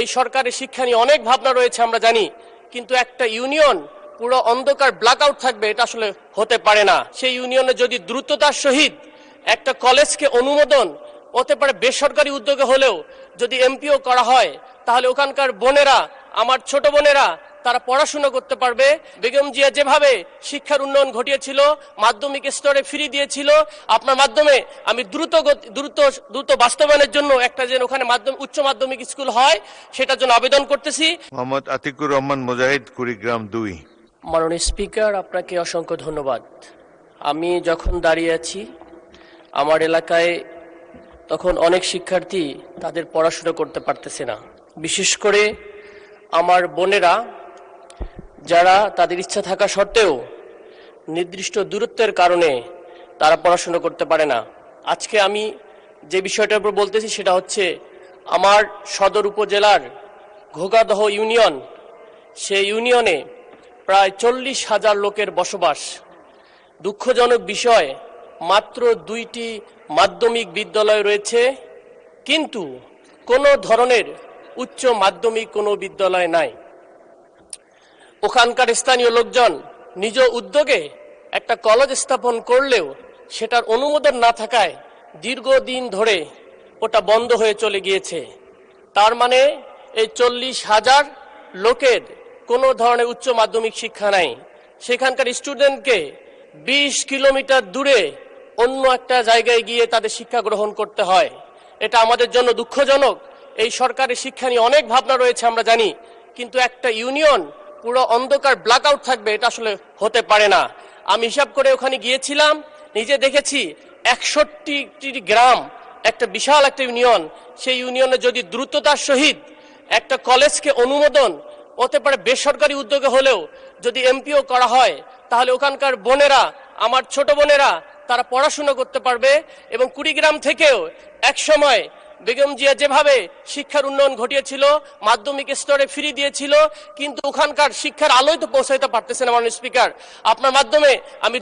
এই সরকারের শিক্ষা নিয়ে অনেক ভাবনা রয়েছে আমরা জানি, কিন্তু একটা ইউনিয়ন পুরো অন্ধকার ব্ল্যাকআউট থাকবে এটা আসলে হতে পারে না। সেই ইউনিয়নে যদি দ্রুততার সহিত একটা কলেজকে অনুমোদন হতে পারে বেসরকারি উদ্যোগে হলেও যদি এমপিও করা হয়, তাহলে ওখানকার বোনেরা, আমার ছোট বোনেরা, তারা পড়াশোনা করতে পারবে। বেগম জিয়া যেভাবে শিক্ষার উন্নয়ন ঘটিয়েছিল, মাধ্যমিক স্তরে ফ্রি দিয়েছিল, আপনার মাধ্যমে আমি দ্রুত বাস্তবায়নের জন্য একটা যেন ওখানে উচ্চ মাধ্যমিক স্কুল হয় সেটার জন্য আবেদন করতেছি। মোহাম্মদ আতিকুর রহমান মুজাহিদ, কুড়িগ্রাম 2। মাননীয় স্পিকার, আপনাকে অসংখ্য ধন্যবাদ। আমি যখন দাঁড়িয়ে আছি আমার এলাকায় তখন অনেক শিক্ষার্থী তাদের পড়াশোনা করতে পারতেছে না, বিশেষ করে আমার বোনেরা যারা তাদের ইচ্ছা থাকা সত্ত্বেও নির্দিষ্ট দূরত্বের কারণে তারা পড়াশোনা করতে পারে না। আজকে আমি যে বিষয়টার উপর বলতেছি সেটা হচ্ছে আমার সদর উপজেলার ঘোগাদহ ইউনিয়ন, সেই ইউনিয়নে প্রায় 40,000 লোকের বসবাস। দুঃখজনক বিষয়, মাত্র 2টি মাধ্যমিক বিদ্যালয় রয়েছে, কিন্তু কোনো ধরনের উচ্চ মাধ্যমিক কোনো বিদ্যালয় নাই। ওখানকার স্থানীয় লোকজন নিজ উদ্যোগে একটা কলেজ স্থাপন করলেও সেটার অনুমোদন না থাকায় দীর্ঘদিন ধরে ওটা বন্ধ হয়ে চলে গিয়েছে। তার মানে এই 40,000 লোকের কোনো ধরনের উচ্চ মাধ্যমিক শিক্ষা নাই। সেখানকার স্টুডেন্টকে 20 কিলোমিটার দূরে অন্য একটা জায়গায় গিয়ে তাদের শিক্ষা গ্রহণ করতে হয়। এটা আমাদের জন্য দুঃখজনক। এই সরকারের শিক্ষা নিয়ে অনেক ভাবনা রয়েছে আমরা জানি, কিন্তু একটা ইউনিয়ন পুরো অন্ধকার ব্ল্যাকআউট থাকবে এটা আসলে হতে পারে না। আমি হিসাব করে ওখানে গিয়েছিলাম, নিজে দেখেছি 61টি গ্রাম, একটা বিশাল একটা ইউনিয়ন। সেই ইউনিয়নে যদি দ্রুততার সহিত একটা কলেজকে অনুমোদন হতে পারে বেসরকারি উদ্যোগে হলেও যদি এমপিও করা হয়, তাহলে ওখানকার বোনেরা, আমার ছোট বোনেরা, তারা পড়াশোনা করতে পারবে। এবং কুড়িগ্রাম থেকেও একসময় বেগম জিয়া যেভাবে শিক্ষার উন্নয়ন ঘটিয়েছিল, মাধ্যমিক স্তরে ফ্রি দিয়েছিল, কিন্তু ওখানকার শিক্ষার আলোয় তো পৌঁছাইতে পারতেছে না। মাননীয় স্পিকার, আপনার মাধ্যমে আমি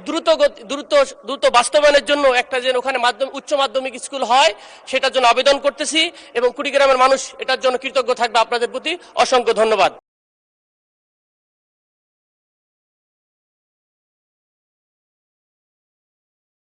দ্রুত বাস্তবায়নের জন্য একটা যেন ওখানে উচ্চ মাধ্যমিক স্কুল হয় সেটার জন্য আবেদন করতেছি এবং কুড়িগ্রামের মানুষ এটার জন্য কৃতজ্ঞ থাকবে। আপনাদের প্রতি অসংখ্য ধন্যবাদ।